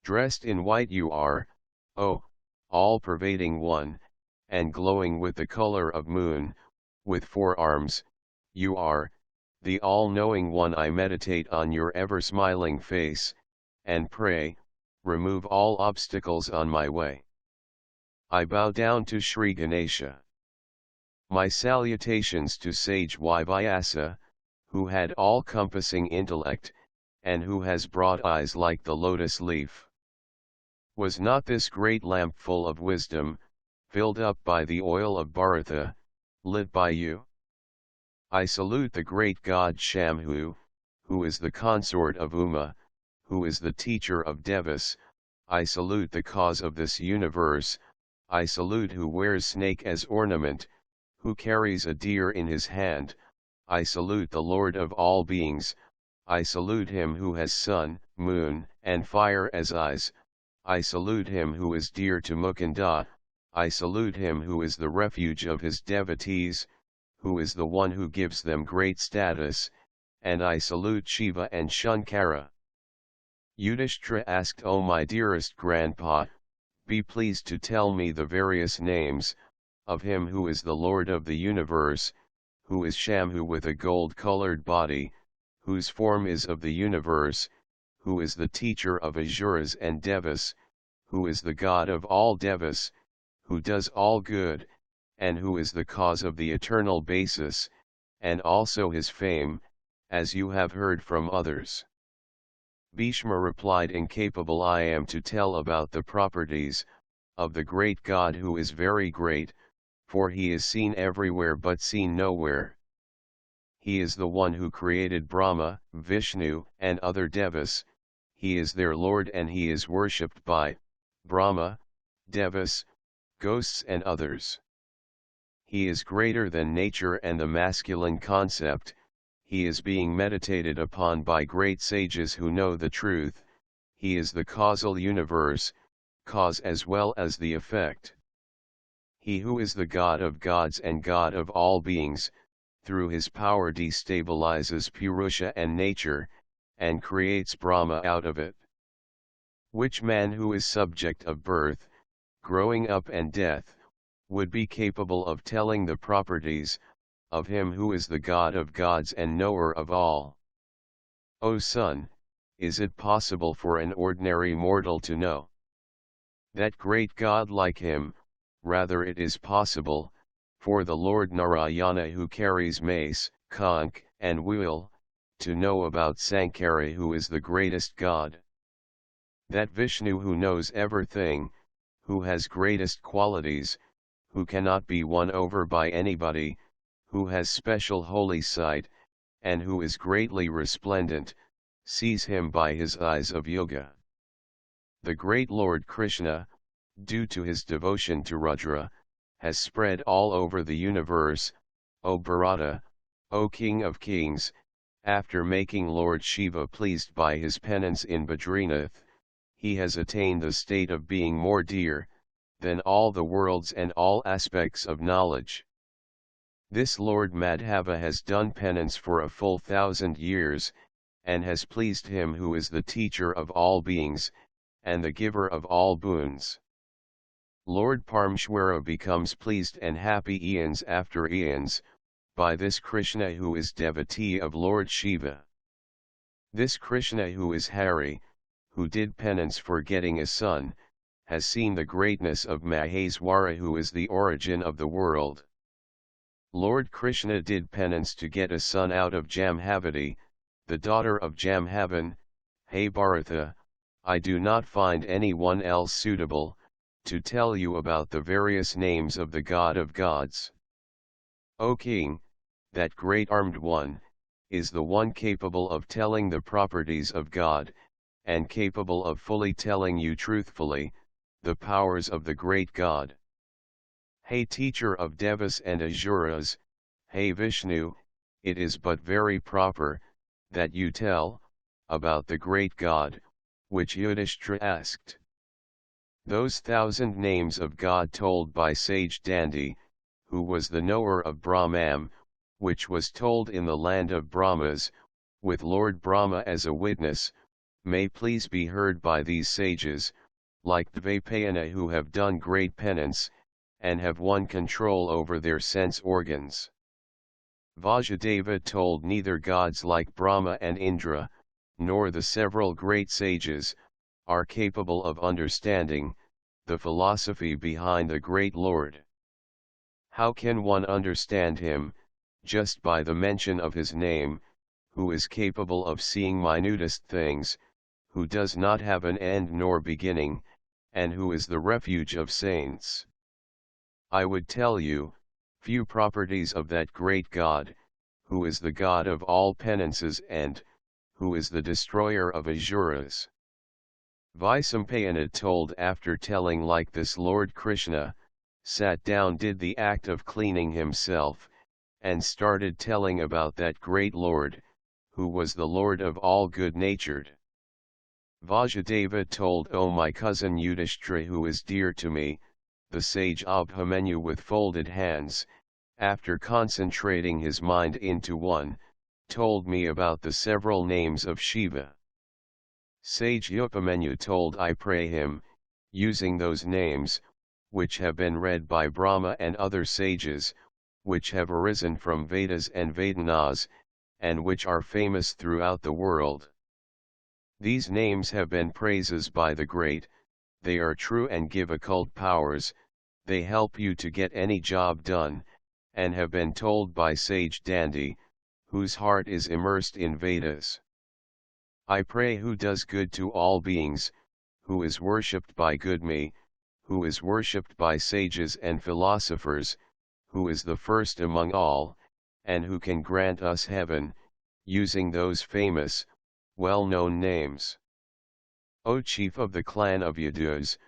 Dressed in white you are, oh, all-pervading one, and glowing with the color of moon, with 4 arms, you are, the all-knowing one. I meditate on your ever-smiling face, and pray, remove all obstacles on my way. I bow down to Sri Ganesha. My salutations to sage Vyasa, who had all-compassing intellect, and who has broad eyes like the lotus leaf. Was not this great lamp full of wisdom, filled up by the oil of Bharatha, lit by you? I salute the great god Shambhu, who is the consort of Uma, who is the teacher of Devas. I salute the cause of this universe. I salute who wears snake as ornament, who carries a deer in his hand. I salute the Lord of all beings. I salute him who has sun, moon, and fire as eyes. I salute him who is dear to Mukunda. I salute him who is the refuge of his devotees, who is the one who gives them great status, and I salute Shiva and Shankara. Yudhishthira asked, O my dearest grandpa, be pleased to tell me the various names of him who is the Lord of the universe, who is Shambhu with a gold-colored body, whose form is of the universe, who is the teacher of Asuras and Devas, who is the god of all Devas, who does all good, and who is the cause of the eternal basis, and also his fame, as you have heard from others. Bhishma replied, incapable I am to tell about the properties of the great God who is very great, for he is seen everywhere but seen nowhere. He is the one who created Brahma, Vishnu, and other Devas. He is their Lord and he is worshipped by Brahma, Devas, ghosts and others. He is greater than nature and the masculine concept. He is being meditated upon by great sages who know the truth. He is the causal universe, cause as well as the effect. He who is the God of gods and God of all beings, through his power destabilizes Purusha and nature, and creates Brahma out of it. Which man who is subject of birth, growing up and death, would be capable of telling the properties of him who is the God of gods and knower of all? O son, is it possible for an ordinary mortal to know that great God like him? Rather it is possible, for the Lord Narayana who carries mace, conch, and wheel, to know about Sankara who is the greatest God. That Vishnu who knows everything, who has greatest qualities, who cannot be won over by anybody, who has special holy sight, and who is greatly resplendent, sees him by his eyes of yoga. The great Lord Krishna, due to his devotion to Rudra, has spread all over the universe. O Bharata, O King of Kings, after making Lord Shiva pleased by his penance in Badrinath, he has attained the state of being more dear than all the worlds and all aspects of knowledge. This Lord Madhava has done penance for a full 1,000 years, and has pleased him who is the teacher of all beings, and the giver of all boons. Lord Parameshwara becomes pleased and happy eons after eons, by this Krishna who is devotee of Lord Shiva. This Krishna who is Hari, who did penance for getting a son, has seen the greatness of Maheswara who is the origin of the world. Lord Krishna did penance to get a son out of Jamhavati, the daughter of Jamhavan. Hey Bharatha, I do not find anyone else suitable to tell you about the various names of the God of gods. O King, that great armed one, is the one capable of telling the properties of God, and capable of fully telling you truthfully the powers of the great God. Hey teacher of Devas and Asuras, hey Vishnu, it is but very proper that you tell about the great God, which Yudhishthira asked. Those 1,000 names of God told by sage Dandi, who was the knower of Brahman, which was told in the land of Brahmas, with Lord Brahma as a witness, may please be heard by these sages, like Dvaipayana, who have done great penance, and have won control over their sense organs. Vajradeva told neither gods like Brahma and Indra, nor the several great sages, are capable of understanding the philosophy behind the great Lord. How can one understand him, just by the mention of his name, who is capable of seeing minutest things, who does not have an end nor beginning, and who is the refuge of saints? I would tell you few properties of that great God, who is the God of all penances and who is the destroyer of asuras. Vaisampayana told, after telling like this, Lord Krishna sat down, did the act of cleaning himself, and started telling about that great Lord, who was the Lord of all good-natured. Vasudeva told, O my cousin Yudhishthira, who is dear to me, the sage Abhimanyu with folded hands, after concentrating his mind into one, told me about the several names of Shiva. Sage Upamanyu told, I pray him, using those names, which have been read by Brahma and other sages, which have arisen from Vedas and Vedanas, and which are famous throughout the world. These names have been praises by the great, they are true and give occult powers, they help you to get any job done, and have been told by sage Dandi, whose heart is immersed in Vedas. I pray who does good to all beings, who is worshipped by good me, who is worshipped by sages and philosophers, who is the first among all, and who can grant us heaven, using those famous, well-known names. O chief of the clan of Yadus,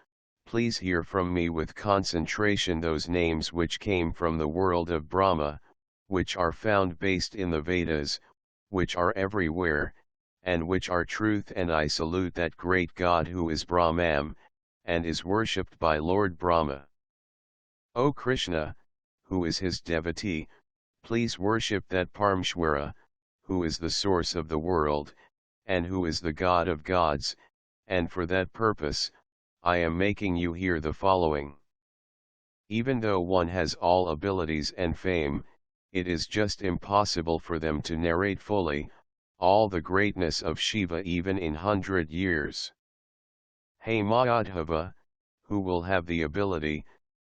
please hear from me with concentration those names which came from the world of Brahma, which are found based in the Vedas, which are everywhere, and which are truth, and I salute that great God who is Brahman, and is worshipped by Lord Brahma. O Krishna, who is his devotee, please worship that Parameshwara, who is the source of the world, and who is the God of gods, and for that purpose, I am making you hear the following. Even though one has all abilities and fame, it is just impossible for them to narrate fully all the greatness of Shiva even in 100 years. Hey Madhava, who will have the ability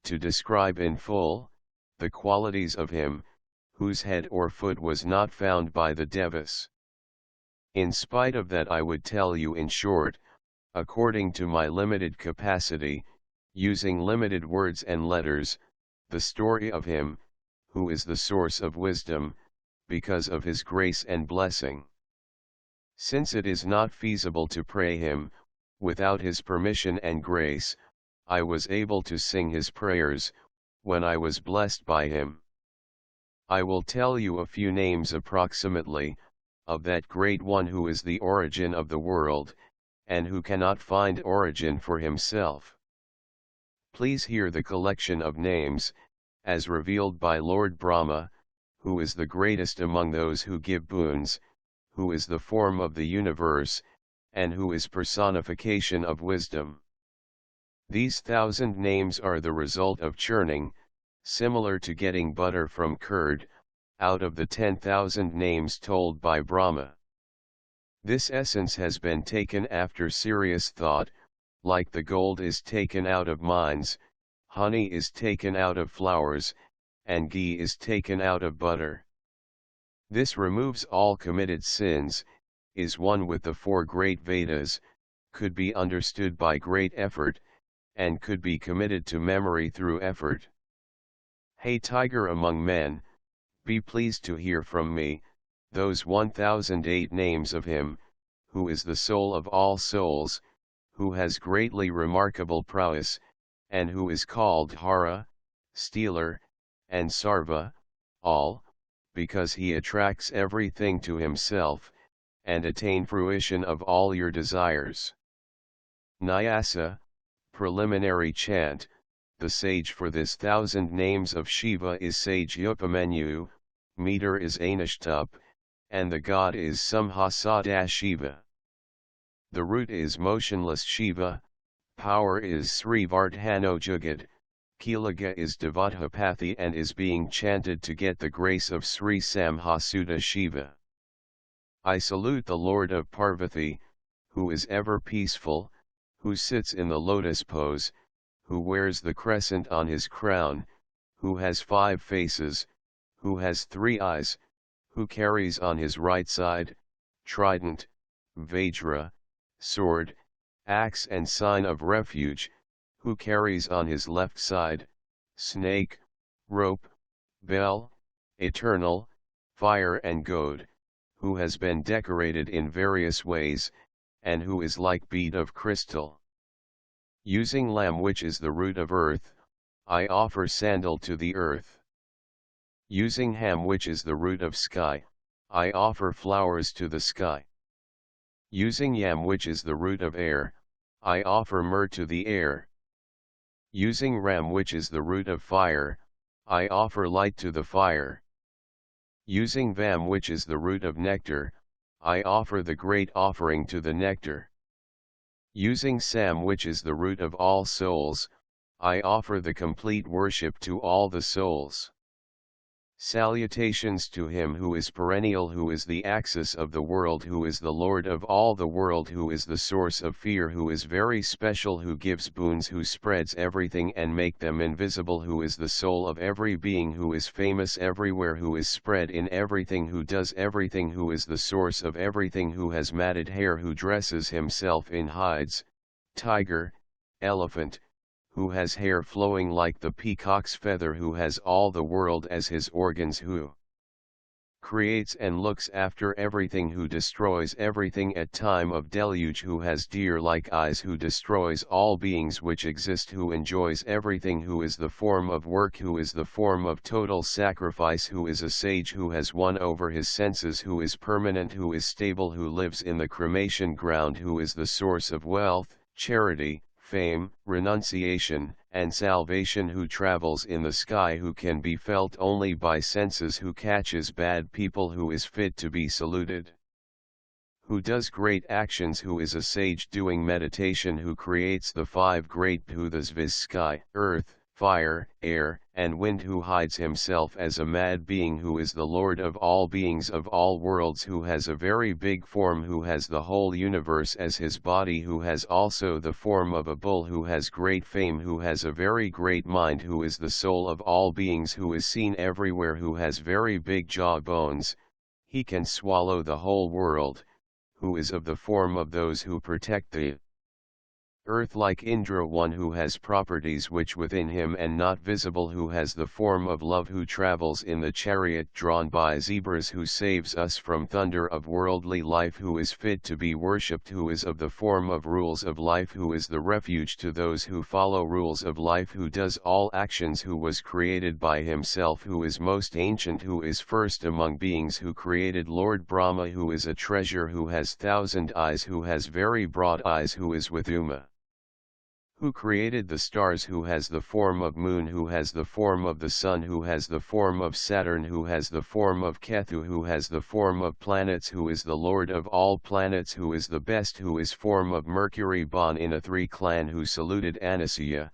to describe in full the qualities of him, whose head or foot was not found by the Devas? In spite of that, I would tell you in short, according to my limited capacity, using limited words and letters, the story of him, who is the source of wisdom, because of his grace and blessing. Since it is not feasible to pray him, without his permission and grace, I was able to sing his prayers, when I was blessed by him. I will tell you a few names approximately, of that great one who is the origin of the world, and who cannot find origin for himself. Please hear the collection of names, as revealed by Lord Brahma, who is the greatest among those who give boons, who is the form of the universe, and who is personification of wisdom. These 1,000 names are the result of churning, similar to getting butter from curd, out of the 10,000 names told by Brahma. This essence has been taken after serious thought, like the gold is taken out of mines, honey is taken out of flowers, and ghee is taken out of butter. This removes all committed sins, is one with the 4 great Vedas, could be understood by great effort, and could be committed to memory through effort. Hey tiger among men, be pleased to hear from me, those 1008 names of him, who is the soul of all souls, who has greatly remarkable prowess, and who is called Hara, Stealer, and Sarva, all, because he attracts everything to himself, and attain fruition of all your desires. Nyasa, preliminary chant, the sage for this 1,000 names of Shiva is sage Upamanyu, meter is Anishtup, and the god is Samhasada Shiva. the root is motionless Shiva, power is Sri Vardhano Jugat, Kilaga is Devadhapathy and is being chanted to get the grace of Sri Samhasuta Shiva. I salute the Lord of Parvati, who is ever peaceful, who sits in the lotus pose, who wears the crescent on his crown, who has 5 faces, who has 3 eyes, who carries on his right side, trident, vajra, sword, axe and sign of refuge, who carries on his left side, snake, rope, bell, eternal, fire and goad, who has been decorated in various ways, and who is like bead of crystal. Using lamb which is the root of earth, I offer sandal to the earth. Using ham which is the root of sky, I offer flowers to the sky. Using yam which is the root of air, I offer myrrh to the air. Using ram which is the root of fire, I offer light to the fire. Using vam which is the root of nectar, I offer the great offering to the nectar. Using sam which is the root of all souls, I offer the complete worship to all the souls. Salutations to him who is perennial, who is the axis of the world, who is the Lord of all the world, who is the source of fear, who is very special, who gives boons, who spreads everything and make them invisible, who is the soul of every being, who is famous everywhere, who is spread in everything, who does everything, who is the source of everything, who has matted hair, who dresses himself in hides, tiger, elephant, who has hair flowing like the peacock's feather, who has all the world as his organs, who creates and looks after everything, who destroys everything at time of deluge, who has deer-like eyes, who destroys all beings which exist, who enjoys everything, who is the form of work, who is the form of total sacrifice, who is a sage, who has won over his senses, who is permanent, who is stable, who lives in the cremation ground, who is the source of wealth, charity, fame, renunciation, and salvation, who travels in the sky, who can be felt only by senses, who catches bad people, who is fit to be saluted, who does great actions, who is a sage doing meditation, who creates the 5 great bhutas, viz. Sky, earth, fire, air, and wind, who hides himself as a mad being, who is the Lord of all beings of all worlds, who has a very big form, who has the whole universe as his body, who has also the form of a bull, who has great fame, who has a very great mind, who is the soul of all beings, who is seen everywhere, who has very big jaw bones, he can swallow the whole world, who is of the form of those who protect the earth like Indra, one who has properties which within him and not visible, who has the form of love, who travels in the chariot drawn by zebras, who saves us from thunder of worldly life, who is fit to be worshipped, who is of the form of rules of life, who is the refuge to those who follow rules of life, who does all actions, who was created by himself, who is most ancient, who is first among beings, who created Lord Brahma, who is a treasure, who has 1,000 eyes, who has very broad eyes, who is with Uma, who created the stars, who has the form of moon, who has the form of the sun, who has the form of Saturn, who has the form of Ketu, who has the form of planets, who is the Lord of all planets, who is the best, who is form of Mercury, born in a 3 clan, who saluted Anasuya,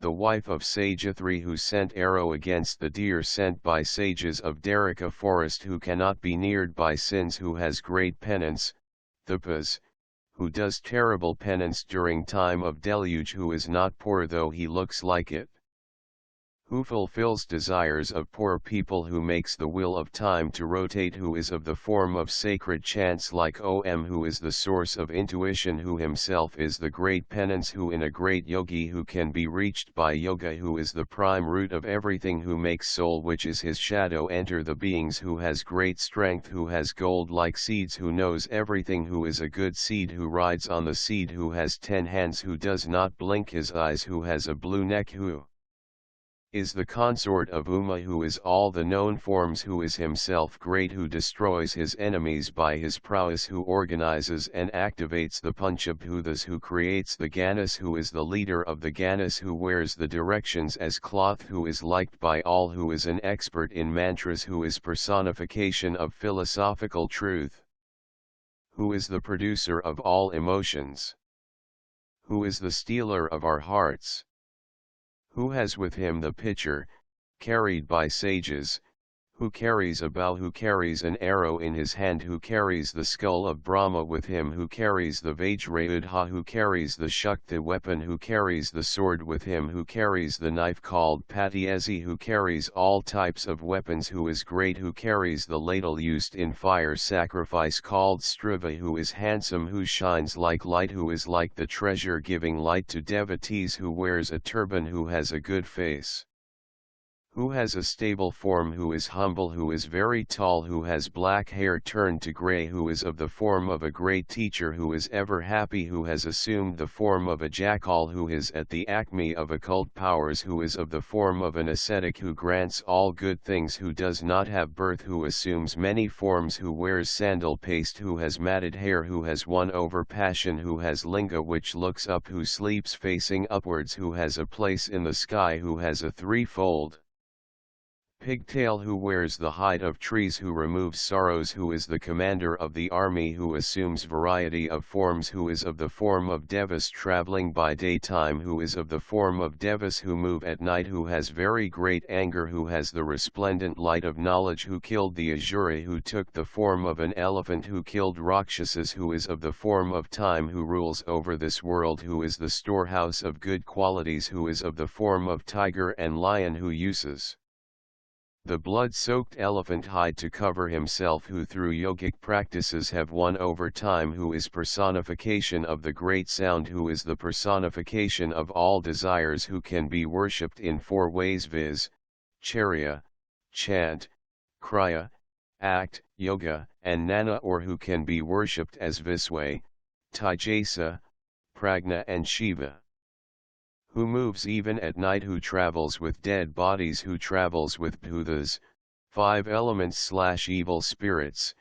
the wife of Sage Athri, who sent arrow against the deer sent by sages of Darika forest, who cannot be neared by sins, who has great penance, Thupas, who does terrible penance during time of deluge, who is not poor though he looks like it, who fulfills desires of poor people, who makes the wheel of time to rotate, who is of the form of sacred chants like Om, who is the source of intuition, who himself is the great penance, who in a great yogi, who can be reached by yoga, who is the prime root of everything, who makes soul which is his shadow enter the beings, who has great strength, who has gold like seeds, who knows everything, who is a good seed, who rides on the seed, who has 10 hands, who does not blink his eyes, who has a blue neck, who is the consort of Uma, who is all the known forms, who is himself great, who destroys his enemies by his prowess, who organizes and activates the Panchabhutas, who creates the Ganas, who is the leader of the Ganas, who wears the directions as cloth, who is liked by all, who is an expert in mantras, who is personification of philosophical truth, who is the producer of all emotions, who is the stealer of our hearts, who has with him the pitcher, carried by sages, who carries a bow, who carries an arrow in his hand, who carries the skull of Brahma with him, who carries the Vajrayudha, who carries the Shakti weapon, who carries the sword with him, who carries the knife called Patiesi, who carries all types of weapons, who is great, who carries the ladle used in fire sacrifice called Striva, who is handsome, who shines like light, who is like the treasure giving light to devotees, who wears a turban, who has a good face, who has a stable form, who is humble, who is very tall, who has black hair turned to grey, who is of the form of a great teacher, who is ever happy, who has assumed the form of a jackal, who is at the acme of occult powers, who is of the form of an ascetic, who grants all good things, who does not have birth, who assumes many forms, who wears sandal paste, who has matted hair, who has won over passion, who has linga which looks up, who sleeps facing upwards, who has a place in the sky, who has a threefold pigtail, who wears the hide of trees, who removes sorrows, who is the commander of the army, who assumes variety of forms, who is of the form of devas traveling by daytime, who is of the form of devas who move at night, who has very great anger, who has the resplendent light of knowledge, who killed the Asura, who took the form of an elephant, who killed Rakshasas, who is of the form of time, who rules over this world, who is the storehouse of good qualities, who is of the form of tiger and lion, who uses the blood-soaked elephant hide to cover himself, who through yogic practices have won over time, who is personification of the great sound, who is the personification of all desires, who can be worshipped in four ways, viz., charya, chant, kriya, act, yoga, and jnana, or who can be worshipped as Viswe, Taijasa, Prajna and Shiva, who moves even at night, who travels with dead bodies, who travels with bhutas, 5 elements/evil spirits,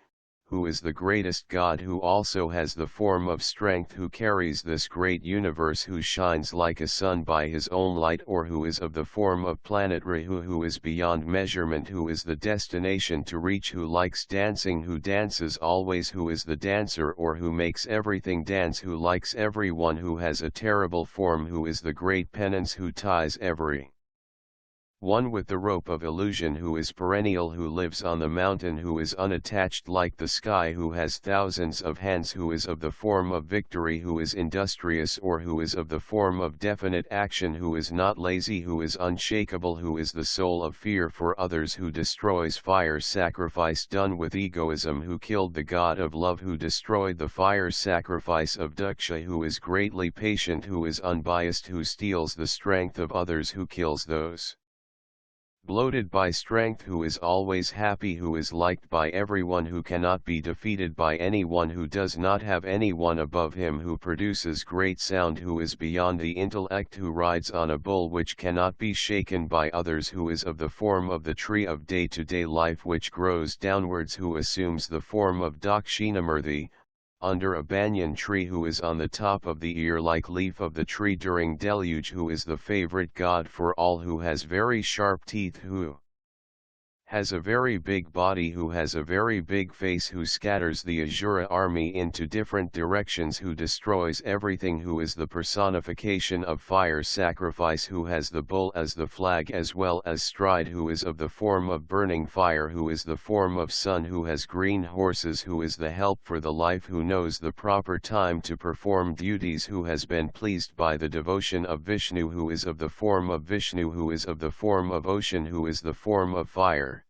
who is the greatest God, who also has the form of strength, who carries this great universe, who shines like a sun by his own light, or who is of the form of planet Rahu, who is beyond measurement, who is the destination to reach, who likes dancing, who dances always, who is the dancer, or who makes everything dance, who likes everyone, who has a terrible form, who is the great penance, who ties every one with the rope of illusion, who is perennial, who lives on the mountain, who is unattached like the sky, who has thousands of hands, who is of the form of victory, who is industrious, or who is of the form of definite action, who is not lazy, who is unshakable, who is the soul of fear for others, who destroys fire sacrifice done with egoism, who killed the god of love, who destroyed the fire sacrifice of Daksha, who is greatly patient, who is unbiased, who steals the strength of others, who kills those bloated by strength, who is always happy, who is liked by everyone, who cannot be defeated by anyone, who does not have anyone above him, who produces great sound, who is beyond the intellect, who rides on a bull which cannot be shaken by others, who is of the form of the tree of day-to-day life which grows downwards, who assumes the form of Dakshinamurti, under a banyan tree, who is on the top of the ear-like leaf of the tree during deluge, who is the favorite god for all, who has very sharp teeth, who has a very big body, who has a very big face, who scatters the Asura army into different directions, who destroys everything, who is the personification of fire sacrifice, who has the bull as the flag as well as stride, who is of the form of burning fire, who is the form of sun, who has green horses, who is the help for the life, who knows the proper time to perform duties, who has been pleased by the devotion of Vishnu, who is of the form of Vishnu, who is of the form of ocean, who is the form of fire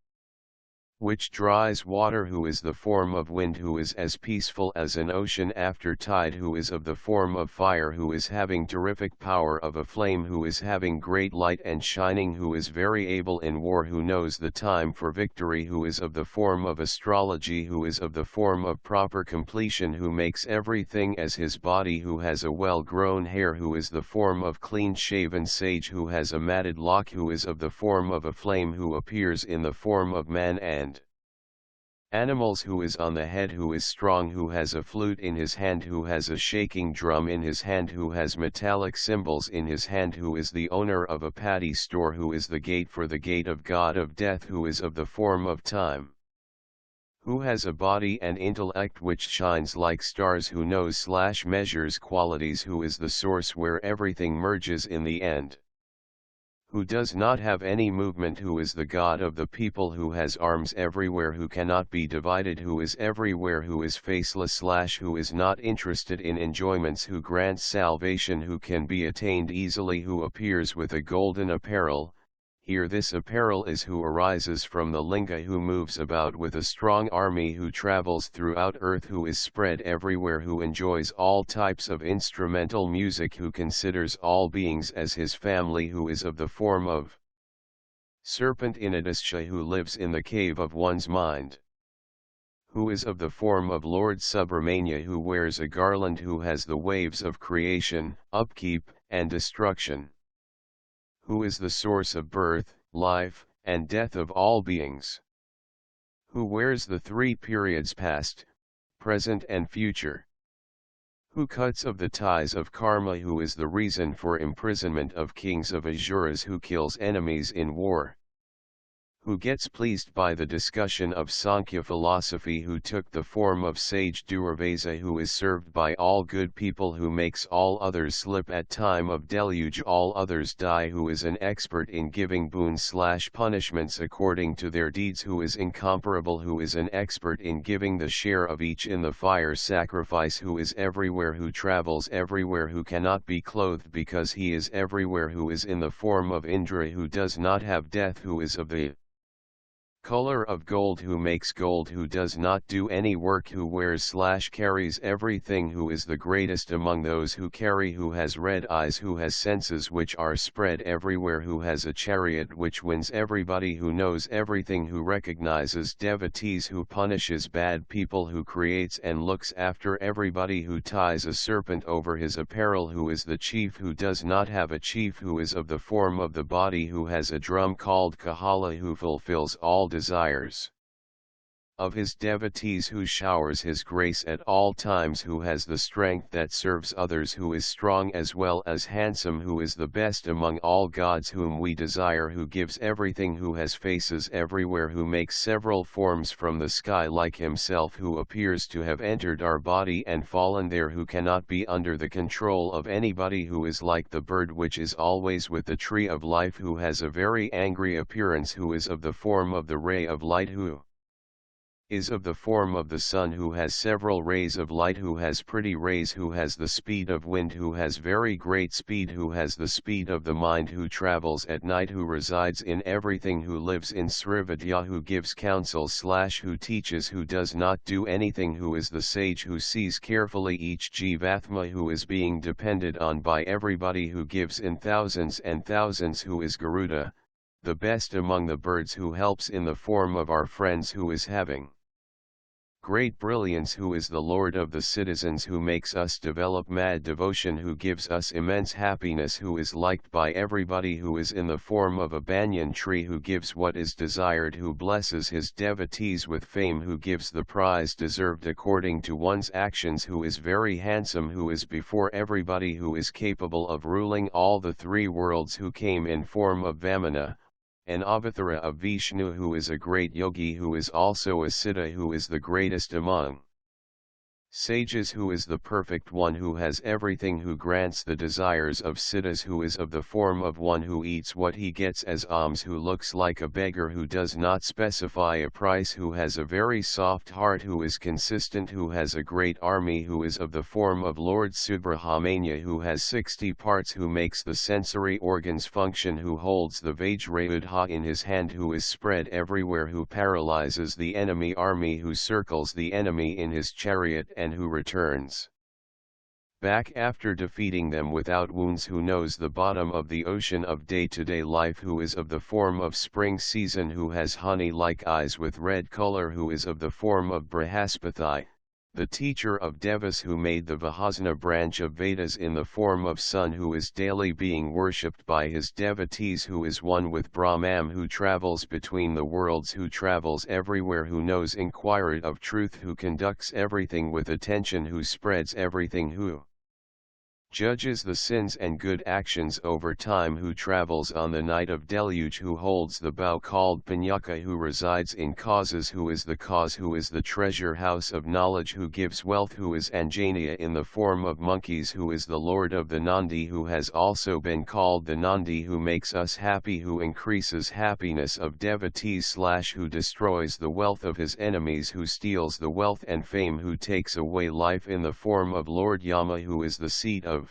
which dries water, who is the form of wind, who is as peaceful as an ocean after tide, who is of the form of fire, who is having terrific power of a flame, who is having great light and shining, who is very able in war, who knows the time for victory, who is of the form of astrology, who is of the form of proper completion, who makes everything as his body, who has a well-grown hair, who is the form of clean-shaven sage, who has a matted lock, who is of the form of a flame, who appears in the form of man and animals, who is on the head, who is strong, who has a flute in his hand, who has a shaking drum in his hand, who has metallic cymbals in his hand, who is the owner of a paddy store, who is the gate for the gate of god of death, who is of the form of time, Who has a body and intellect which shines like stars, who knows/measures qualities, who is the source where everything merges in the end. Who does not have any movement, who is the God of the people, who has arms everywhere, who cannot be divided, who is everywhere, who is faceless/who is not interested in enjoyments, who grants salvation, who can be attained easily, who appears with a golden apparel. Here this apparel is who arises from the linga, who moves about with a strong army, who travels throughout earth, who is spread everywhere, who enjoys all types of instrumental music, who considers all beings as his family, who is of the form of serpent Inadisha, who lives in the cave of one's mind. Who is of the form of Lord Subramania, who wears a garland, who has the waves of creation, upkeep, and destruction. Who is the source of birth, life, and death of all beings. Who wears the three periods past, present and future. Who cuts of the ties of karma, who is the reason for imprisonment of kings of Asuras, who kills enemies in war. Who gets pleased by the discussion of Sankhya philosophy, who took the form of sage Durvasa, who is served by all good people, who makes all others slip at time of deluge, all others die, who is an expert in giving boons/punishments according to their deeds, who is incomparable, who is an expert in giving the share of each in the fire sacrifice, who is everywhere, who travels everywhere, who cannot be clothed because he is everywhere, who is in the form of Indra, who does not have death, who is of the color of gold, who makes gold, who does not do any work, who wears/carries everything, who is the greatest among those who carry, who has red eyes, who has senses which are spread everywhere, who has a chariot which wins everybody, who knows everything, who recognizes devotees, who punishes bad people, who creates and looks after everybody, who ties a serpent over his apparel, who is the chief, who does not have a chief, who is of the form of the body, who has a drum called Kahala, who fulfills all desires of his devotees, who showers his grace at all times, who has the strength that serves others, who is strong as well as handsome, who is the best among all gods whom we desire, who gives everything, who has faces everywhere, who makes several forms from the sky like himself, who appears to have entered our body and fallen there, who cannot be under the control of anybody, who is like the bird which is always with the tree of life, who has a very angry appearance, who is of the form of the ray of light, who is of the form of the sun, who has several rays of light, who has pretty rays, who has the speed of wind, who has very great speed, who has the speed of the mind, who travels at night, who resides in everything, who lives in Srividya, who gives counsel/who teaches, who does not do anything, who is the sage, who sees carefully each jivatma, who is being depended on by everybody, who gives in thousands and thousands, who is Garuda, the best among the birds, who helps in the form of our friends, who is having great brilliance, who is the Lord of the citizens, who makes us develop mad devotion, who gives us immense happiness, who is liked by everybody, who is in the form of a banyan tree, who gives what is desired, who blesses his devotees with fame, who gives the prize deserved according to one's actions, who is very handsome, who is before everybody, who is capable of ruling all the three worlds, who came in form of Vamana, an avatara of Vishnu, who is a great yogi, who is also a siddha, who is the greatest among sages, who is the perfect one, who has everything, who grants the desires of siddhas, who is of the form of one who eats what he gets as alms, who looks like a beggar, who does not specify a price, who has a very soft heart, who is consistent, who has a great army, who is of the form of Lord Subramanya, who has 60 parts, who makes the sensory organs function, who holds the Vajrayudha in his hand, who is spread everywhere, who paralyzes the enemy army, who circles the enemy in his chariot and who returns back after defeating them without wounds, who knows the bottom of the ocean of day-to-day life, who is of the form of spring season, who has honey-like eyes with red color, who is of the form of Brihaspati, the teacher of Devas, who made the Vihasana branch of Vedas in the form of sun, who is daily being worshipped by his devotees, who is one with Brahman, who travels between the worlds, who travels everywhere, who knows inquiry of truth, who conducts everything with attention, who spreads everything, who judges the sins and good actions over time, who travels on the night of deluge, who holds the bow called Panyaka, who resides in causes, who is the cause, who is the treasure house of knowledge, who gives wealth, who is Anjaniya in the form of monkeys, who is the lord of the Nandi, who has also been called the Nandi, who makes us happy, who increases happiness of devotees / who destroys the wealth of his enemies, who steals the wealth and fame, who takes away life, in the form of Lord Yama, who is the seat of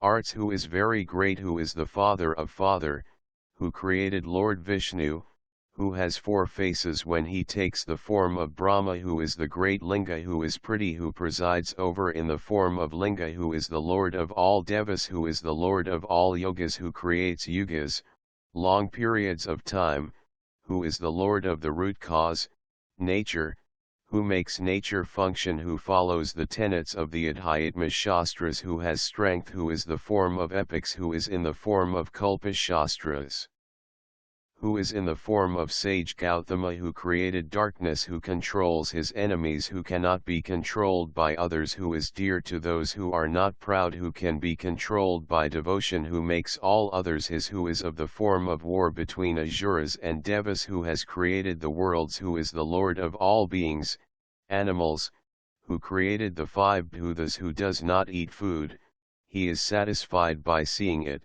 arts, who is very great, who is the father of father, who created Lord Vishnu, who has 4 faces when he takes the form of Brahma, who is the great Linga, who is pretty, who presides over in the form of Linga, who is the lord of all devas, who is the lord of all yogas, who creates yugas, long periods of time, who is the lord of the root cause, nature, who makes nature function, who follows the tenets of the Adhyatma Shastras, who has strength, who is the form of epics, who is in the form of Kalpa Shastras, who is in the form of sage Gautama, who created darkness, who controls his enemies, who cannot be controlled by others, who is dear to those who are not proud, who can be controlled by devotion, who makes all others his, who is of the form of war between Asuras and Devas, who has created the worlds, who is the lord of all beings, animals, who created the 5 bhutas, who does not eat food, he is satisfied by seeing it,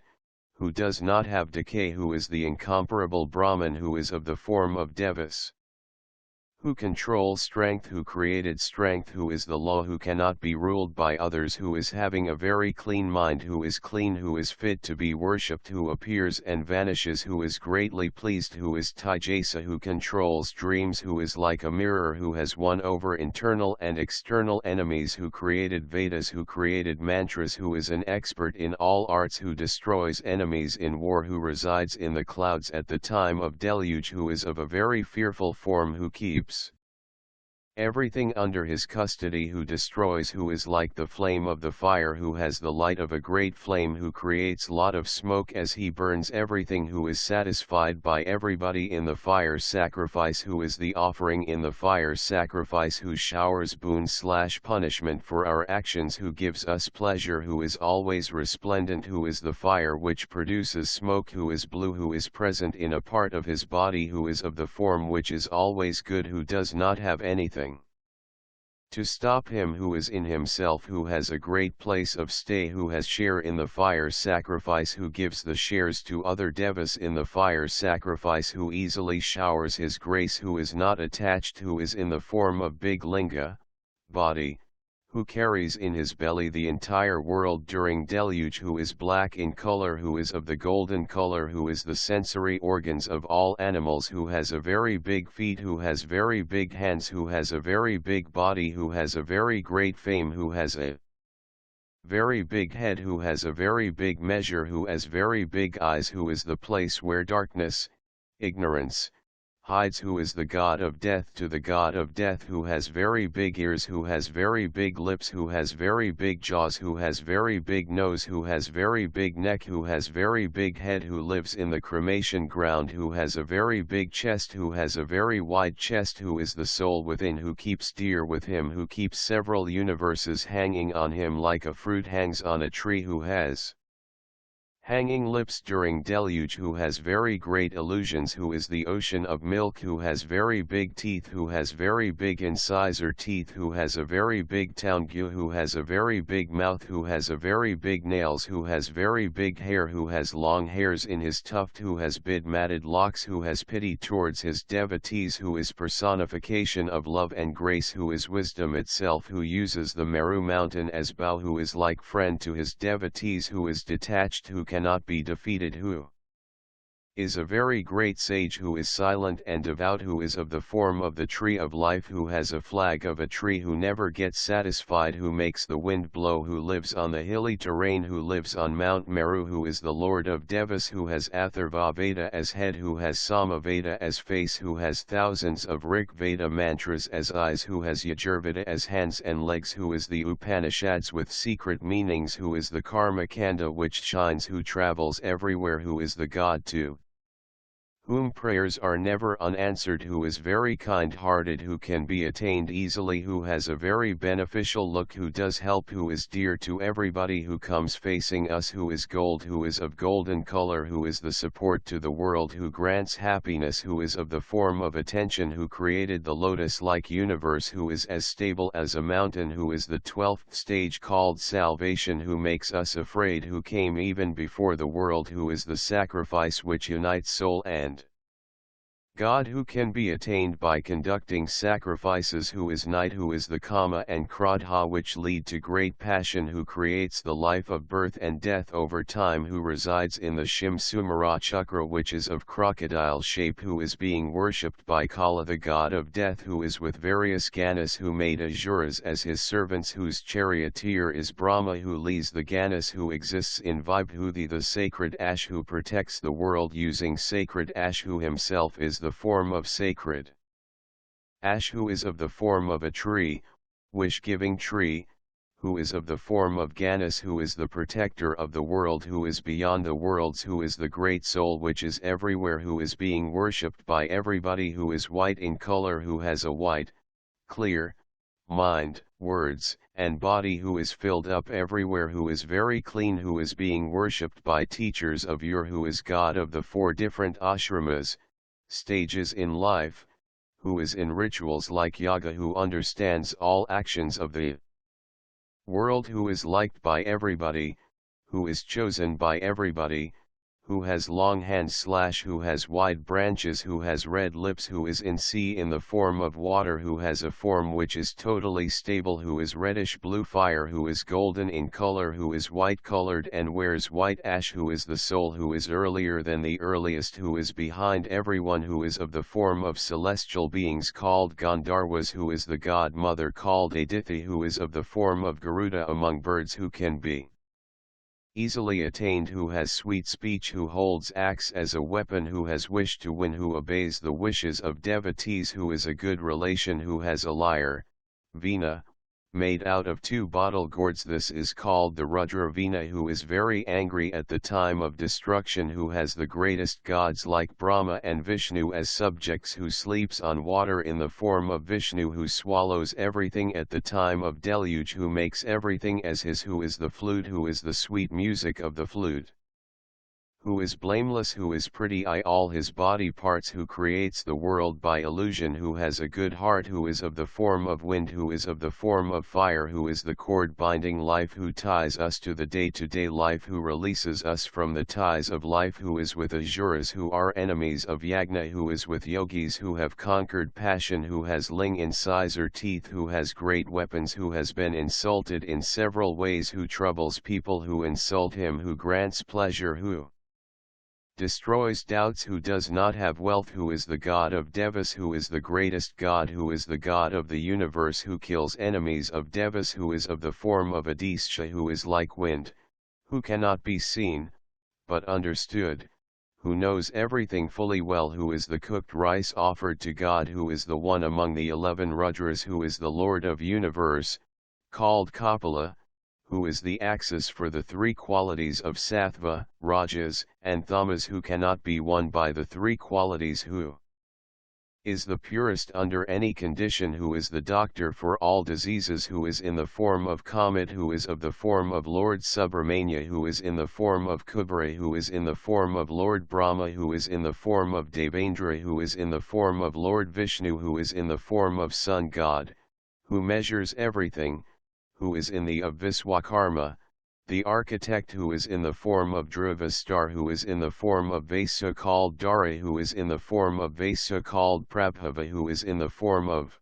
who does not have decay, who is the incomparable Brahman, who is of the form of Devas, who controls strength, who created strength, who is the law, who cannot be ruled by others, who is having a very clean mind, who is clean, who is fit to be worshipped, who appears and vanishes, who is greatly pleased, who is Taijasa, who controls dreams, who is like a mirror, who has won over internal and external enemies, who created Vedas, who created mantras, who is an expert in all arts, who destroys enemies in war, who resides in the clouds at the time of deluge, who is of a very fearful form, who keeps everything under his custody, who destroys, who is like the flame of the fire, who has the light of a great flame, who creates lot of smoke as he burns everything, who is satisfied by everybody in the fire sacrifice, who is the offering in the fire sacrifice, who showers boon / punishment for our actions, who gives us pleasure, who is always resplendent, who is the fire which produces smoke, who is blue, who is present in a part of his body, who is of the form which is always good, who does not have anything to stop him, who is in himself, who has a great place of stay, who has share in the fire sacrifice, who gives the shares to other devas in the fire sacrifice, who easily showers his grace, who is not attached, who is in the form of big linga, body, who carries in his belly the entire world during deluge, who is black in color, who is of the golden color, who is the sensory organs of all animals, who has a very big feet, who has very big hands, who has a very big body, who has a very great fame, who has a very big head, who has a very big measure, who has very big eyes, who is the place where darkness, ignorance, hides, who is the god of death to the god of death, who has very big ears, who has very big lips, who has very big jaws, who has very big nose, who has very big neck, who has very big head, who lives in the cremation ground, who has a very big chest, who has a very wide chest, who is the soul within, who keeps dear with him, who keeps several universes hanging on him like a fruit hangs on a tree, who has hanging lips during deluge, who has very great illusions, who is the ocean of milk, who has very big teeth, who has very big incisor teeth, who has a very big taungu, who has a very big mouth, who has a very big nails, who has very big hair, who has long hairs in his tuft, who has big matted locks, who has pity towards his devotees, who is personification of love and grace, who is wisdom itself, who uses the Meru mountain as bow, who is like friend to his devotees, who is detached, who cannot be defeated, who is a very great sage, who is silent and devout, who is of the form of the tree of life, who has a flag of a tree, who never gets satisfied, who makes the wind blow, who lives on the hilly terrain, who lives on Mount Meru, who is the lord of Devas, who has Atharva Veda as head, who has Samaveda as face, who has thousands of Rig Veda mantras as eyes, who has Yajurveda as hands and legs, who is the Upanishads with secret meanings, who is the Karma Kanda which shines, who travels everywhere, who is the god too, whom prayers are never unanswered, who is very kind-hearted, who can be attained easily, who has a very beneficial look, who does help, who is dear to everybody, who comes facing us, who is gold, who is of golden color, who is the support to the world, who grants happiness, who is of the form of attention, who created the lotus-like universe, who is as stable as a mountain, who is the 12th stage called salvation, who makes us afraid, who came even before the world, who is the sacrifice which unites soul and God, who can be attained by conducting sacrifices, who is night, who is the Kama and Krodha which lead to great passion, who creates the life of birth and death over time, who resides in the Shim Sumara Chakra which is of crocodile shape, who is being worshipped by Kala the god of death, who is with various Ganas, who made Asuras as his servants, whose charioteer is Brahma, who leads the Ganas, who exists in Vibhuti the sacred ash, who protects the world using sacred ash, who himself is the form of sacred ash, who is of the form of a tree, wish-giving tree, who is of the form of Ganas, who is the protector of the world, who is beyond the worlds, who is the great soul which is everywhere, who is being worshipped by everybody, who is white in color, who has a white, clear, mind, words, and body, who is filled up everywhere, who is very clean, who is being worshipped by teachers of yore, who is God of the 4 different ashramas, stages in life, who is in rituals like yoga, who understands all actions of the world, who is liked by everybody, who is chosen by everybody, who has long hands / who has wide branches, who has red lips, who is in sea in the form of water, who has a form which is totally stable, who is reddish blue fire, who is golden in color, who is white colored and wears white ash, who is the soul, who is earlier than the earliest, who is behind everyone, who is of the form of celestial beings called Gandharvas, who is the god mother called Aditi, who is of the form of Garuda among birds, who can be easily attained, who has sweet speech, who holds axe as a weapon, who has wish to win, who obeys the wishes of devotees, who is a good relation, who has a lyre, Veena, made out of 2 bottle gourds. This is called the Rudra Veena, who is very angry at the time of destruction, who has the greatest gods like Brahma and Vishnu as subjects, who sleeps on water in the form of Vishnu, who swallows everything at the time of deluge, who makes everything as his, who is the flute, who is the sweet music of the flute, who is blameless, who is pretty all his body parts, who creates the world by illusion, who has a good heart, who is of the form of wind, who is of the form of fire, who is the cord binding life, who ties us to the day-to-day life, who releases us from the ties of life, who is with Asuras who are enemies of Yagna, who is with yogis who have conquered passion, who has ling incisor teeth, who has great weapons, who has been insulted in several ways, who troubles people who insult him, who grants pleasure, who destroys doubts, who does not have wealth, who is the god of Devas, who is the greatest god, who is the god of the universe, who kills enemies of Devas, who is of the form of Adisha, who is like wind, who cannot be seen, but understood, who knows everything fully well, who is the cooked rice offered to God, who is the one among the 11 Rudras, who is the Lord of universe, called Kapila, who is the axis for the 3 qualities of Sattva, Rajas, and Tamas, who cannot be won by the 3 qualities, who is the purest under any condition, who is the doctor for all diseases, who is in the form of Comet, who is of the form of Lord Subramanya, who is in the form of Kubra, who is in the form of Lord Brahma, who is in the form of Devendra, who is in the form of Lord Vishnu, who is in the form of Sun God, who measures everything, who is in the of Viswakarma, the architect, who is in the form of Dhruva star, who is in the form of Vasa called Dara, who is in the form of Vasa called Prabhava, who is in the form of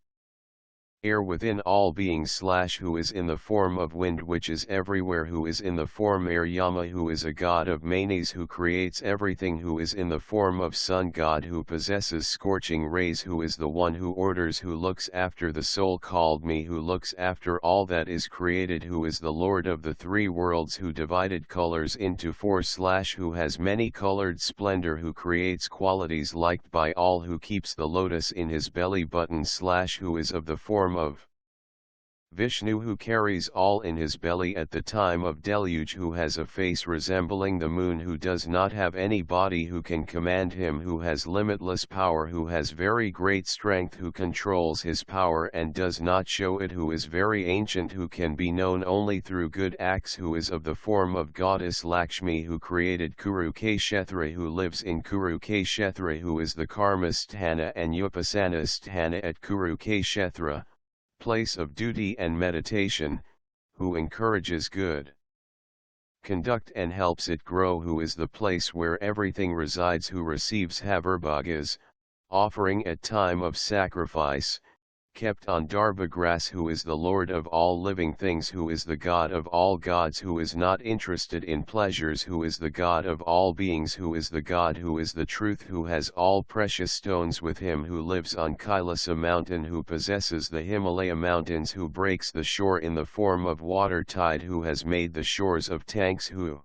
air within all beings / who is in the form of wind which is everywhere, who is in the form air Yama, who is a god of manes, who creates everything, who is in the form of sun god, who possesses scorching rays, who is the one who orders, who looks after the soul called me, who looks after all that is created, who is the lord of the 3 worlds, who divided colors into 4 / who has many colored splendor, who creates qualities liked by all, who keeps the lotus in his belly button / who is of the form of Vishnu who carries all in his belly at the time of deluge, who has a face resembling the moon, who does not have any body, who can command him, who has limitless power, who has very great strength, who controls his power and does not show it, who is very ancient, who can be known only through good acts, who is of the form of goddess Lakshmi, who created Kurukshetra, who lives in Kurukshetra, who is the Karmasthana and Upasanasthana at Kurukshetra, place of duty and meditation, who encourages good conduct and helps it grow, who is the place where everything resides, who receives Haverbhagas, offering at time of sacrifice, kept on Darbha grass, who is the Lord of all living things, who is the God of all gods, who is not interested in pleasures, who is the God of all beings, who is the God who is the truth, who has all precious stones with him, who lives on Kailasa mountain, who possesses the Himalaya mountains, who breaks the shore in the form of water tide, who has made the shores of tanks, who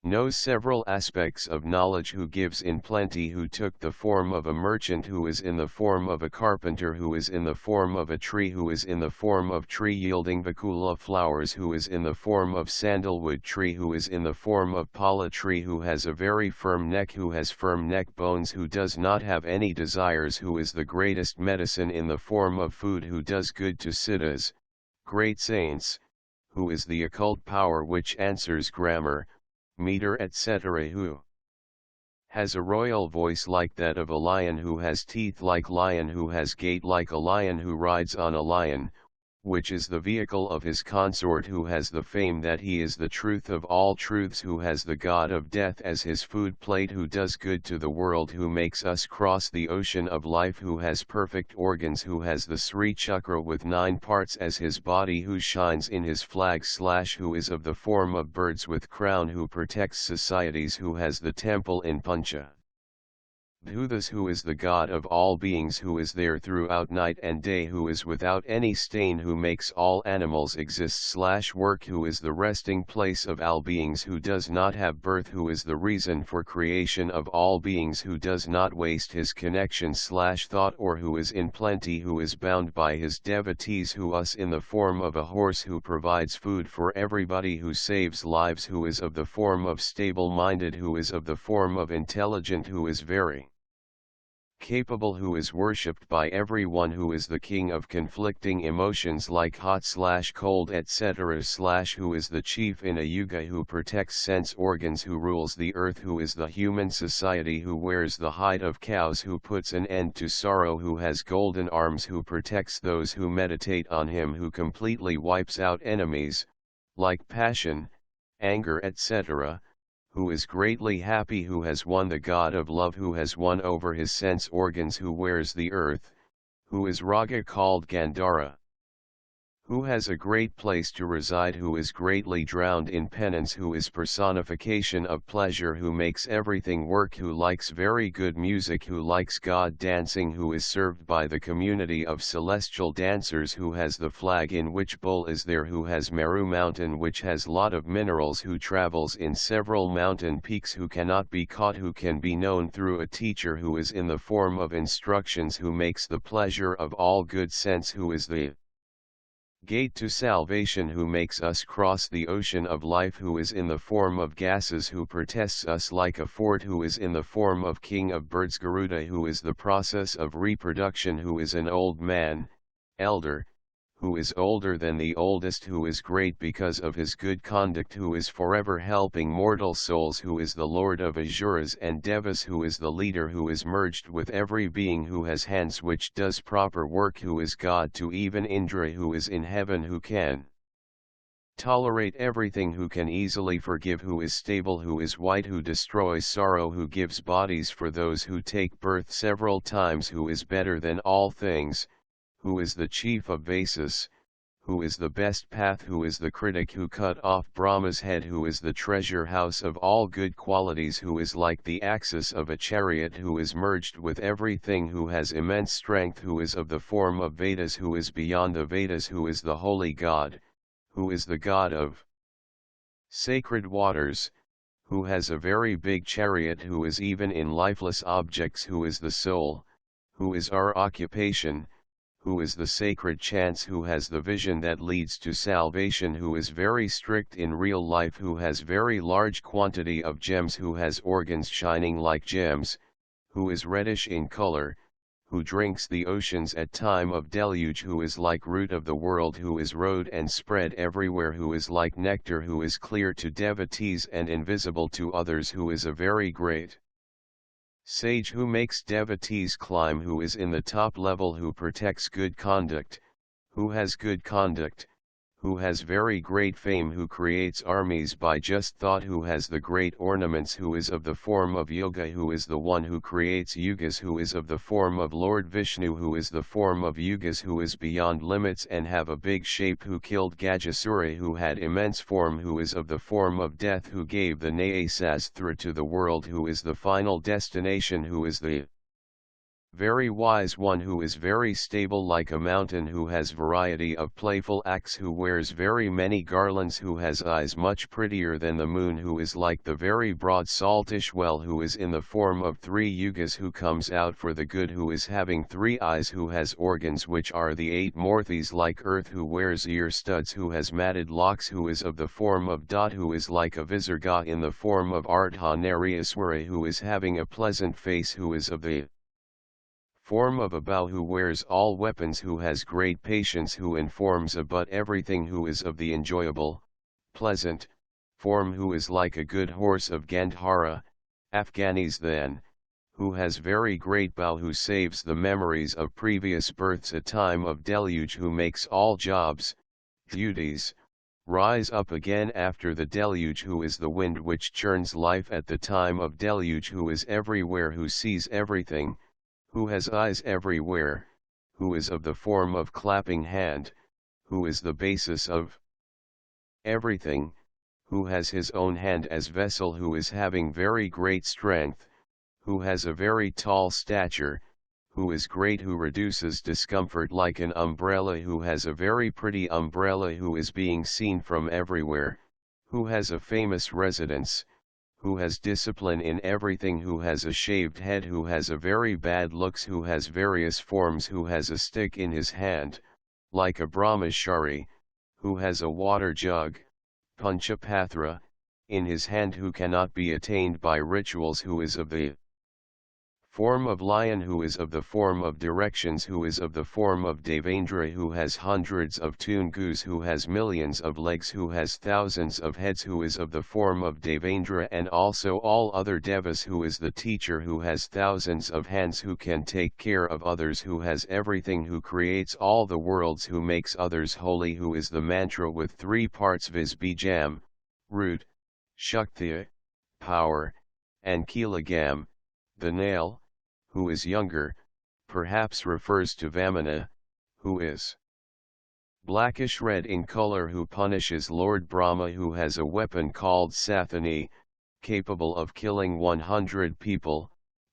knows several aspects of knowledge, who gives in plenty, who took the form of a merchant, who is in the form of a carpenter, who is in the form of a tree, who is in the form of tree yielding Vakula flowers, who is in the form of sandalwood tree, who is in the form of pala tree, who has a very firm neck, who has firm neck bones, who does not have any desires, who is the greatest medicine in the form of food, who does good to siddhas, great saints, who is the occult power which answers grammar, meter, etc., who has a royal voice like that of a lion, who has teeth like lion, who has gait like a lion, who rides on a lion, which is the vehicle of his consort, who has the fame that he is the truth of all truths, who has the god of death as his food plate, who does good to the world, who makes us cross the ocean of life, who has perfect organs, who has the Sri Chakra with 9 parts as his body, who shines in his flag / who is of the form of birds with crown, who protects societies, who has the temple in Puncha Bhutas, who is the God of all beings, who is there throughout night and day, who is without any stain, who makes all animals exist / work, who is the resting place of all beings, who does not have birth, who is the reason for creation of all beings, who does not waste his connection / thought, or who is in plenty, who is bound by his devotees, who is in the form of a horse, who provides food for everybody, who saves lives, who is of the form of stable-minded, who is of the form of intelligent, who is very capable, who is worshipped by everyone, who is the king of conflicting emotions like hot / cold, etc. / who is the chief in a yuga, who protects sense organs, who rules the earth, who is the human society, who wears the hide of cows, who puts an end to sorrow, who has golden arms, who protects those who meditate on him, who completely wipes out enemies, like passion, anger, etc., who is greatly happy, who has won the god of love, who has won over his sense organs, who wears the earth, who is Raga called Gandhara, who has a great place to reside, who is greatly drowned in penance, who is personification of pleasure, who makes everything work, who likes very good music, who likes God dancing, who is served by the community of celestial dancers, who has the flag in which bull is there, who has Meru mountain which has lot of minerals, who travels in several mountain peaks, who cannot be caught, who can be known through a teacher, who is in the form of instructions, who makes the pleasure of all good sense, who is the gate to salvation, who makes us cross the ocean of life, who is in the form of gases, who protests us like a fort, who is in the form of king of birds Garuda, who is the process of reproduction, who is an old man, elder, who is older than the oldest, who is great because of his good conduct, who is forever helping mortal souls, who is the lord of Asuras and Devas, who is the leader, who is merged with every being, who has hands which does proper work, who is God to even Indra, who is in heaven, who can tolerate everything, who can easily forgive, who is stable, who is white, who destroys sorrow, who gives bodies for those who take birth several times, who is better than all things, who is the chief of Vasus, who is the best path, who is the critic, who cut off Brahma's head, who is the treasure house of all good qualities, who is like the axis of a chariot, who is merged with everything, who has immense strength, who is of the form of Vedas, who is beyond the Vedas, who is the holy God, who is the God of sacred waters, who has a very big chariot, who is even in lifeless objects, who is the soul, who is our occupation, who is the sacred chance, who has the vision that leads to salvation, who is very strict in real life, who has very large quantity of gems, who has organs shining like gems, who is reddish in color, who drinks the oceans at time of deluge, who is like root of the world, who is road and spread everywhere, who is like nectar, who is clear to devotees and invisible to others, who is a very great sage, who makes devotees climb, who is in the top level, who protects good conduct, who has good conduct, who has very great fame, who creates armies by just thought, who has the great ornaments, who is of the form of yoga, who is the one who creates yugas, who is of the form of Lord Vishnu, who is the form of yugas, who is beyond limits and have a big shape, who killed Gajasura, who had immense form, who is of the form of death, who gave the Nyasastra to the world, who is the final destination, who is the very wise one, who is very stable like a mountain, who has variety of playful acts, who wears very many garlands, who has eyes much prettier than the moon, who is like the very broad saltish well, who is in the form of 3 yugas, who comes out for the good, who is having 3 eyes, who has organs which are the 8 morthis like earth, who wears ear studs, who has matted locks, who is of the form of dot, who is like a Visarga in the form of Ardhanariyaswara, who is having a pleasant face, who is of the form of a bow, who wears all weapons, who has great patience, who informs about everything, who is of the enjoyable, pleasant, form, who is like a good horse of Gandhara, Afghanis then, who has very great bow, who saves the memories of previous births at time of deluge, who makes all jobs, duties, rise up again after the deluge, who is the wind which churns life at the time of deluge, who is everywhere, who sees everything, who has eyes everywhere, who is of the form of clapping hand, who is the basis of everything, who has his own hand as vessel, who is having very great strength, who has a very tall stature, who is great, who reduces discomfort like an umbrella, who has a very pretty umbrella, who is being seen from everywhere, who has a famous residence, who has discipline in everything, who has a shaved head, who has a very bad looks, who has various forms, who has a stick in his hand, like a brahmachari, who has a water jug, Panchapatra, in his hand, who cannot be attained by rituals, who is of the form of lion, who is of the form of directions, who is of the form of Devendra, who has hundreds of tungus, who has millions of legs, who has thousands of heads, who is of the form of Devendra and also all other devas, who is the teacher, who has thousands of hands, who can take care of others, who has everything, who creates all the worlds, who makes others holy, who is the mantra with 3 parts, viz bijam, root, shakti, power, and kilagam, the nail, who is younger, perhaps refers to Vamana, who is blackish red in color, who punishes Lord Brahma, who has a weapon called Sathani, capable of killing 100 people,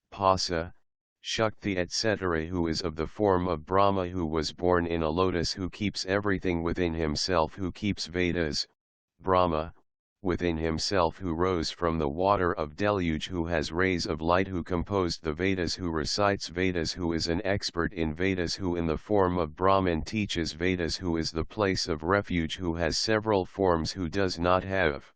Pasa, Shakti etc., who is of the form of Brahma, who was born in a lotus, who keeps everything within himself, who keeps Vedas, Brahma, within himself, who rose from the water of deluge, who has rays of light, who composed the Vedas, who recites Vedas, who is an expert in Vedas, who in the form of Brahman teaches Vedas, who is the place of refuge, who has several forms, who does not have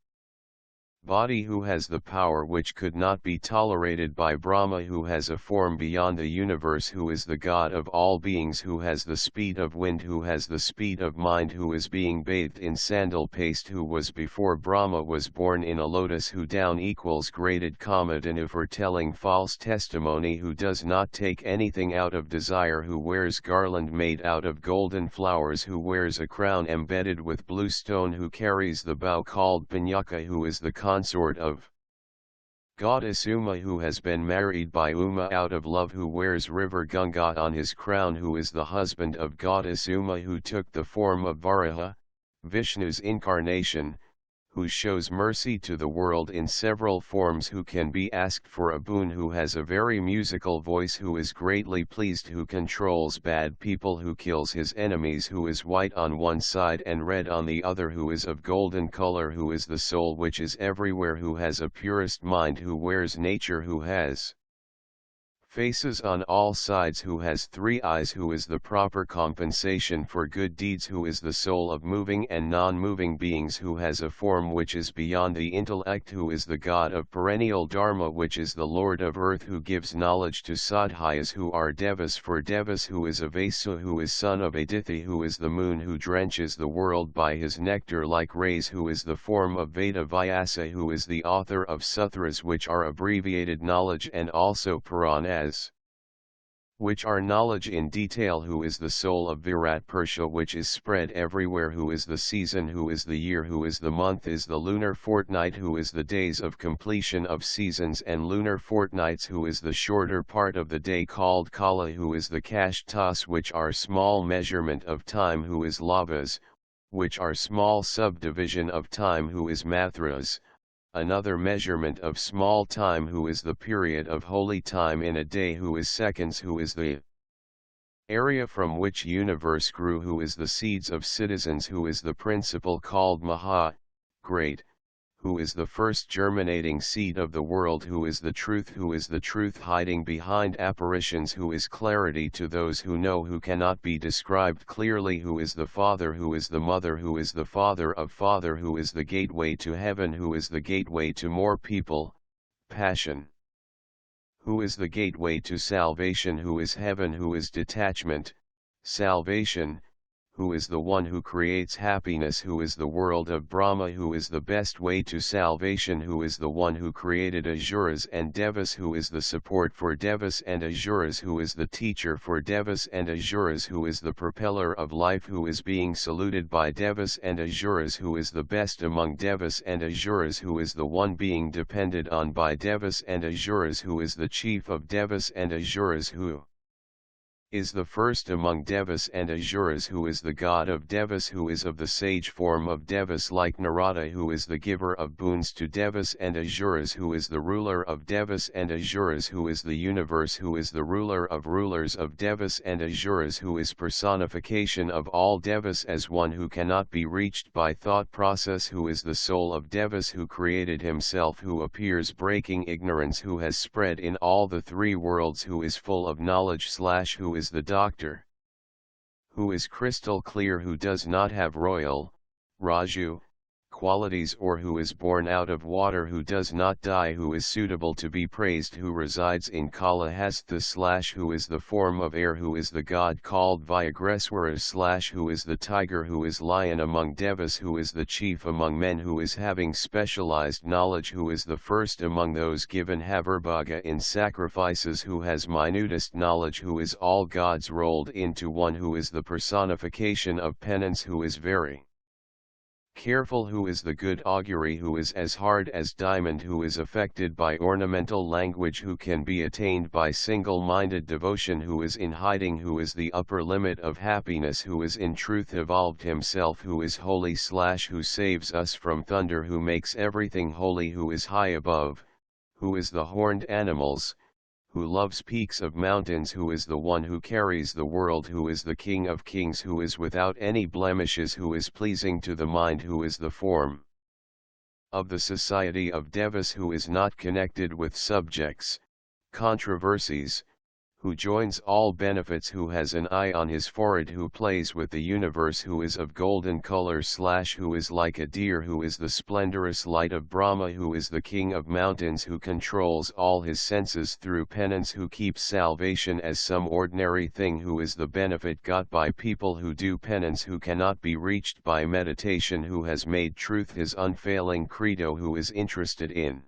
body, who has the power which could not be tolerated by Brahma, who has a form beyond the universe, who is the God of all beings, who has the speed of wind, who has the speed of mind, who is being bathed in sandal paste, who was before Brahma was born in a lotus, who down equals graded Kamadanu for telling false testimony, who does not take anything out of desire, who wears garland made out of golden flowers, who wears a crown embedded with blue stone, who carries the bow called Panyaka, who is the consort of Goddess Uma, who has been married by Uma out of love, who wears river Ganga on his crown, who is the husband of Goddess Uma, who took the form of Varaha, Vishnu's incarnation, who shows mercy to the world in several forms, who can be asked for a boon, who has a very musical voice, who is greatly pleased, who controls bad people, who kills his enemies, who is white on one side and red on the other, who is of golden color, who is the soul which is everywhere, who has a purest mind, who wears nature, who has faces on all sides, who has 3 eyes, who is the proper compensation for good deeds, who is the soul of moving and non-moving beings, who has a form which is beyond the intellect, who is the God of perennial Dharma, which is the Lord of earth, who gives knowledge to Sadhyas, who are Devas for Devas, who is Avasu, who is son of Adithi, who is the moon, who drenches the world by his nectar-like rays, who is the form of Veda Vyasa, who is the author of sutras, which are abbreviated knowledge and also Puranas, which are knowledge in detail, who is the soul of Virat Pursha, which is spread everywhere, who is the season, who is the year, who is the month, is the lunar fortnight, who is the days of completion of seasons and lunar fortnights, who is the shorter part of the day called Kala, who is the Kashtas, which are small measurement of time, who is Lavas, which are small subdivision of time, who is Mathras, another measurement of small time, who is the period of holy time in a day, who is seconds, who is the area from which universe grew, who is the seeds of citizens, who is the principle called Maha, great, who is the first germinating seed of the world, who is the truth, who is the truth hiding behind apparitions, who is clarity to those who know, who cannot be described clearly, who is the father, who is the mother, who is the father of father, who is the gateway to heaven, who is the gateway to more people, passion, who is the gateway to salvation, who is heaven, who is detachment, salvation, who is the one who creates happiness, who is the world of Brahma, who is the best way to salvation, who is the one who created Asuras and Devas, who is the support for Devas and Asuras, who is the teacher for Devas and Asuras, who is the propeller of life, who is being saluted by Devas and Asuras, who is the best among Devas and Asuras, who is the one being depended on by Devas and Asuras, who is the chief of Devas and Asuras, who is the first among Devas and Asuras, who is the god of Devas, who is of the sage form of Devas like Narada, who is the giver of boons to Devas and Asuras, who is the ruler of Devas and Asuras, who is the universe, who is the ruler of rulers of Devas and Asuras, who is personification of all Devas as one who cannot be reached by thought process, who is the soul of Devas, who created himself, who appears breaking ignorance, who has spread in all the 3 worlds, who is full of knowledge / who is the doctor, who is crystal clear, who does not have royal, Raju, qualities, or who is born out of water, who does not die, who is suitable to be praised, who resides in Kalahastha / who is the form of air, who is the god called Vyagreswara / who is the tiger, who is lion among Devas, who is the chief among men, who is having specialized knowledge, who is the first among those given Havirbhaga in sacrifices, who has minutest knowledge, who is all gods rolled into one, who is the personification of penance, who is very careful, who is the good augury, who is as hard as diamond, who is affected by ornamental language, who can be attained by single-minded devotion, who is in hiding, who is the upper limit of happiness, who is in truth evolved himself, who is holy / who saves us from thunder, who makes everything holy, who is high above, who is the horned animals, who loves peaks of mountains, who is the one who carries the world, who is the King of kings, who is without any blemishes, who is pleasing to the mind, who is the form of the society of Devas, who is not connected with subjects, controversies, who joins all benefits, who has an eye on his forehead, who plays with the universe, who is of golden color / who is like a deer, who is the splendorous light of Brahma, who is the king of mountains, who controls all his senses through penance, who keeps salvation as some ordinary thing, who is the benefit got by people who do penance, who cannot be reached by meditation, who has made truth his unfailing credo, who is interested in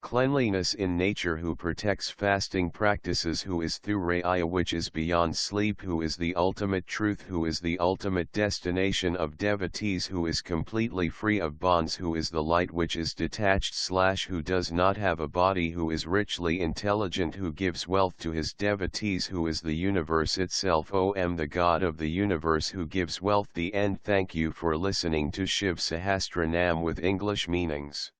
cleanliness in nature, who protects fasting practices, who is Thuraya, which is beyond sleep, who is the ultimate truth, who is the ultimate destination of devotees, who is completely free of bonds, who is the light which is detached / who does not have a body, who is richly intelligent, who gives wealth to his devotees, who is the universe itself. Om, the God of the universe, who gives wealth. The end. Thank you for listening to Shiva Sahastranaam with English meanings.